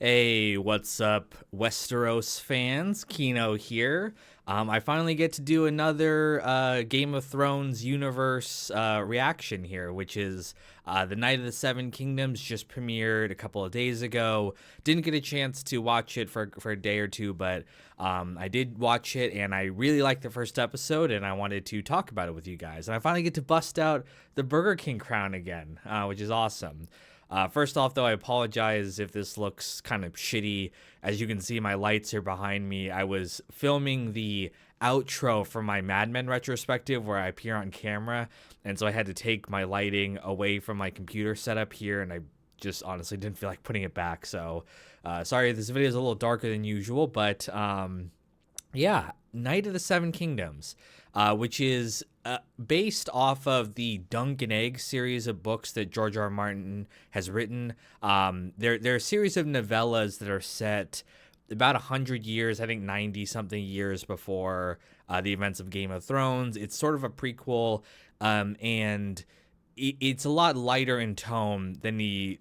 Hey, what's up, Westeros fans? Kino here. I finally get to do another Game of Thrones universe reaction here, which is The Night of the Seven Kingdoms just premiered a couple of days ago. Didn't get a chance to watch it for a day or two, but I did watch it, and I really liked the first episode, and I wanted to talk about it with you guys. And I finally get to bust out the Burger King crown again, which is awesome. First off, though, I apologize if this looks kind of shitty. As you can see, my lights are behind me. I was filming the outro for my Mad Men retrospective where I appear on camera, and so I had to take my lighting away from my computer setup here, and I just honestly didn't feel like putting it back. So, sorry, this video is a little darker than usual, but yeah, Night of the Seven Kingdoms, which is based off of the Dunk and Egg series of books that George R. R. Martin has written. They're a series of novellas that are set about 100 years, I think 90 something years before the events of Game of Thrones. It's sort of a prequel, and it's a lot lighter in tone than the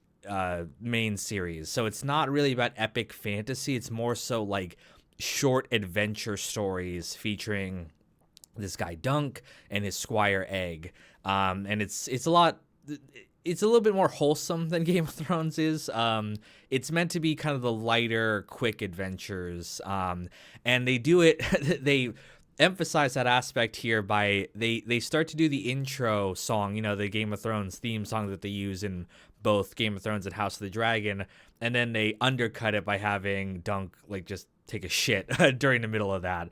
main series. So it's not really about epic fantasy. It's more so like short adventure stories featuring this guy Dunk and his squire Egg, and it's a little bit more wholesome than Game of Thrones is. It's meant to be kind of the lighter, quick adventures, and they do it. They emphasize that aspect here by they start to do the intro song, the Game of Thrones theme song that they use in both Game of Thrones and House of the Dragon, and then they undercut it by having Dunk like just take a shit during the middle of that.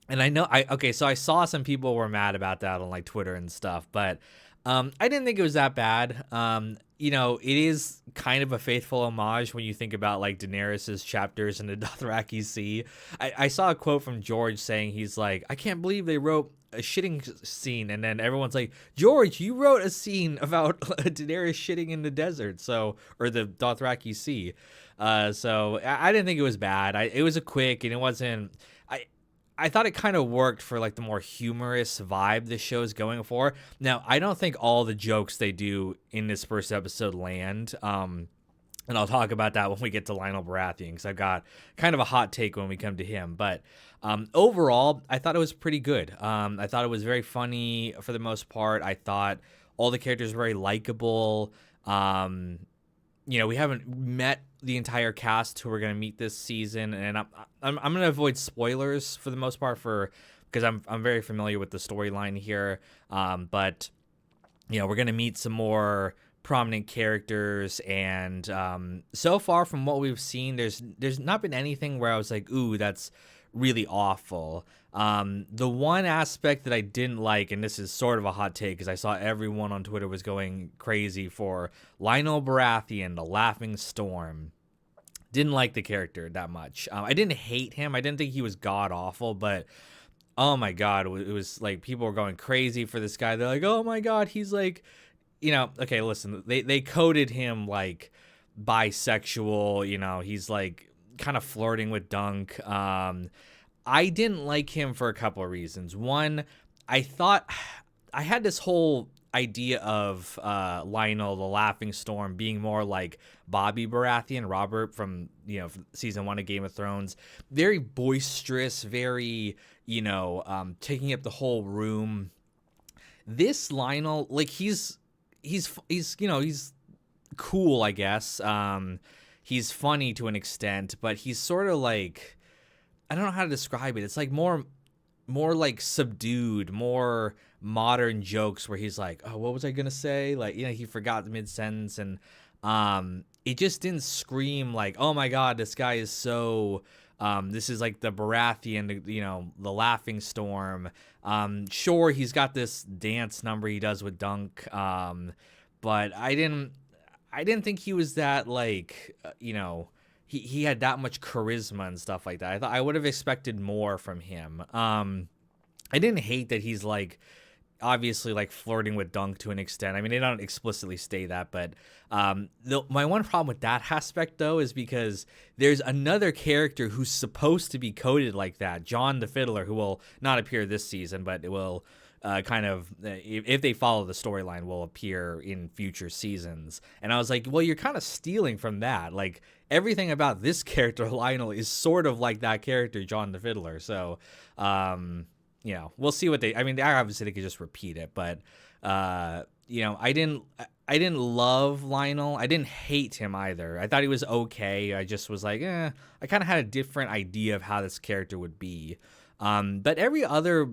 And I know so I saw some people were mad about that on like Twitter and stuff, but I didn't think it was that bad. It is kind of a faithful homage when you think about like Daenerys's chapters in the Dothraki Sea. I saw a quote from George saying he's like, I can't believe they wrote a shitting scene, and then everyone's like, George, you wrote a scene about Daenerys shitting in the desert, or the Dothraki Sea. So I didn't think it was bad. It was a quick, and it wasn't. I thought it kind of worked for like the more humorous vibe this show is going for. Now, I don't think all the jokes they do in this first episode land. And I'll talk about that when we get to Lionel Baratheon, because I've got kind of a hot take when we come to him. But overall, I thought it was pretty good. I thought it was very funny for the most part. I thought all the characters were very likable. We haven't met the entire cast who we're going to meet this season, and I'm going to avoid spoilers for the most part because I'm very familiar with the storyline here. But we're going to meet some more prominent characters, and so far from what we've seen, there's not been anything where I was like, ooh, that's really awful. The one aspect that I didn't like, and this is sort of a hot take because I saw everyone on Twitter was going crazy for Lionel Baratheon, the Laughing Storm. Didn't like the character that much. I didn't hate him. I didn't think he was god awful, but oh my god, it was like people were going crazy for this guy. They're like, oh my god, he's like, okay, listen, they coded him like bisexual. He's like kind of flirting with Dunk. I didn't like him for a couple of reasons. One, I thought I had this whole idea of Lionel, the Laughing Storm, being more like Bobby Baratheon, Robert from season 1 of Game of Thrones. Very boisterous, very taking up the whole room. This Lionel, like he's cool, I guess. He's funny to an extent, but he's sort of like, I don't know how to describe it. It's like more like subdued, more modern jokes where he's like, oh, what was I gonna say? Like, he forgot mid-sentence, and it just didn't scream like, oh my god, this guy is so this is like the Baratheon, the Laughing Storm. Sure, he's got this dance number he does with Dunk, but I didn't think he was that like he had that much charisma and stuff like that. I thought I would have expected more from him. I didn't hate that he's like obviously like flirting with Dunk to an extent. I mean, they don't explicitly say that, but my one problem with that aspect though is because there's another character who's supposed to be coded like that, John the Fiddler, who will not appear this season, but it will kind of if they follow the storyline, will appear in future seasons. And I was like, well, you're kind of stealing from that. Like everything about this character Lionel is sort of like that character John the Fiddler. So we'll see what they. I mean, obviously they could just repeat it, but I didn't love Lionel. I didn't hate him either. I thought he was okay. I just was like, I kind of had a different idea of how this character would be. But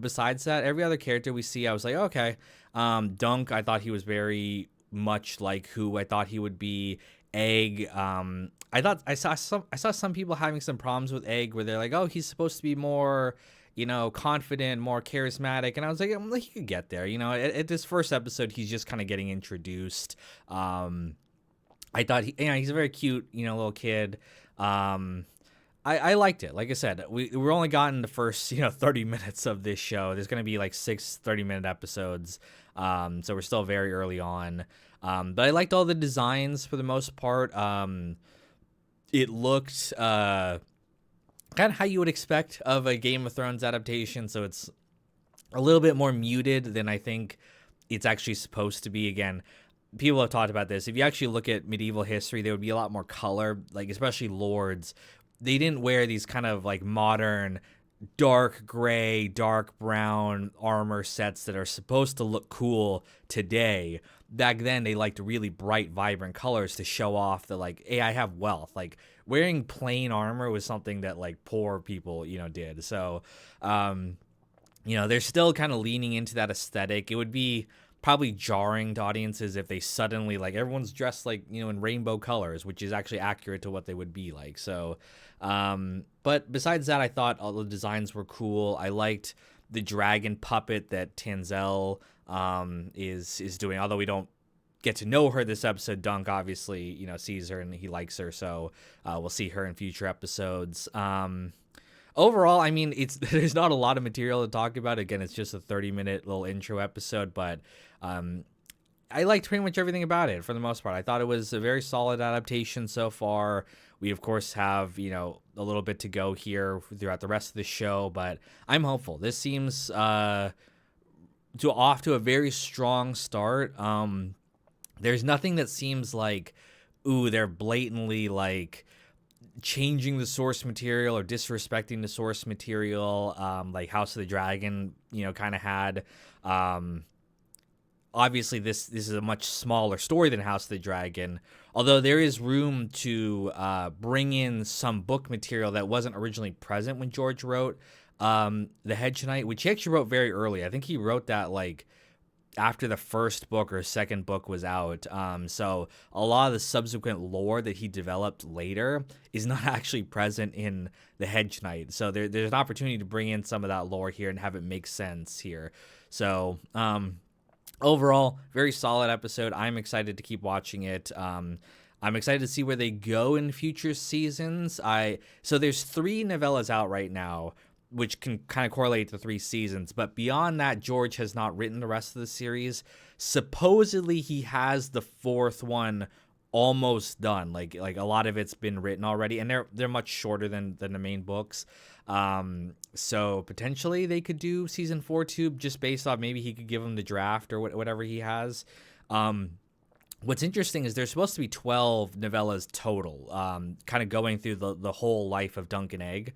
besides that, every other character we see, I was like, okay. Dunk, I thought he was very much like who I thought he would be. Egg, I saw some people having some problems with Egg where they're like, oh, he's supposed to be more, confident, more charismatic. And I was like, he could get there. At this first episode, he's just kind of getting introduced. I thought he's a very cute, little kid. I liked it. Like I said, we're only gotten the first, 30 minutes of this show. There's going to be like 6 30-minute episodes. So we're still very early on. But I liked all the designs for the most part. It looked kind of how you would expect of a Game of Thrones adaptation. So it's a little bit more muted than I think it's actually supposed to be. Again, people have talked about this. If you actually look at medieval history, there would be a lot more color, like especially lords. They didn't wear these kind of like modern dark gray, dark brown armor sets that are supposed to look cool today. Back then, they liked really bright, vibrant colors to show off that, like, hey, I have wealth. Like, wearing plain armor was something that, like, poor people, did. So, they're still kind of leaning into that aesthetic. It would be probably jarring to audiences if they suddenly, like, everyone's dressed, like, in rainbow colors, which is actually accurate to what they would be like. So, but besides that, I thought all the designs were cool. I liked the dragon puppet that Tanzel is doing, although we don't get to know her this episode. Dunk obviously sees her and he likes her, so we'll see her in future episodes. Overall, I mean, there's not a lot of material to talk about. Again, it's just a 30-minute little intro episode, but I liked pretty much everything about it for the most part. I thought it was a very solid adaptation so far. We, of course, have, a little bit to go here throughout the rest of the show, but I'm hopeful. This seems off to a very strong start. There's nothing that seems like, they're blatantly, like, changing the source material or disrespecting the source material, like House of the Dragon, kind of had. Obviously, this is a much smaller story than House of the Dragon, although there is room to bring in some book material that wasn't originally present when George wrote The Hedge Knight, which he actually wrote very early. I think he wrote that, like, after the first book or second book was out. So a lot of the subsequent lore that he developed later is not actually present in The Hedge Knight. So there's an opportunity to bring in some of that lore here and have it make sense here. So overall, very solid episode. I'm excited to keep watching it. I'm excited to see where they go in future seasons. So there's 3 novellas out right now, which can kind of correlate to 3 seasons. But beyond that, George has not written the rest of the series. Supposedly, he has the 4th one almost done. Like a lot of it's been written already, and they're much shorter than the main books. So potentially they could do season 4 too, just based off maybe he could give him the draft or whatever he has. What's interesting is there's supposed to be 12 novellas total, kind of going through the whole life of Dunk and Egg.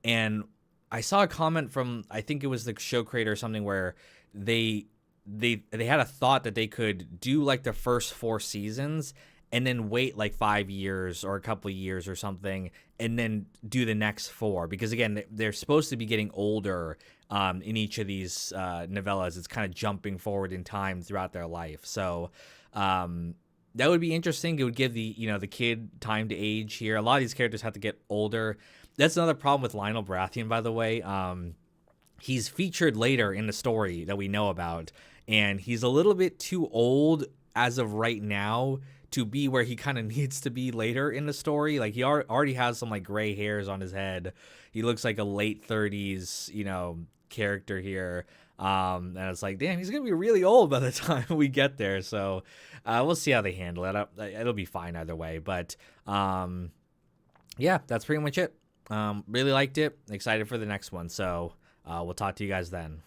And I saw a comment from, I think it was the show creator or something, where they had a thought that they could do like the first 4 seasons and then wait like 5 years or a couple of years or something, and then do the next 4. Because again, they're supposed to be getting older in each of these novellas. It's kind of jumping forward in time throughout their life. So that would be interesting. It would give the kid time to age here. A lot of these characters have to get older. That's another problem with Lionel Baratheon, by the way. He's featured later in the story that we know about, and he's a little bit too old as of right now to be where he kind of needs to be later in the story. Like, he already has some, like, gray hairs on his head. He looks like a late 30s, character here. And it's like, damn, he's going to be really old by the time we get there. So we'll see how they handle it. It'll be fine either way. But, yeah, that's pretty much it. Really liked it. Excited for the next one. So we'll talk to you guys then.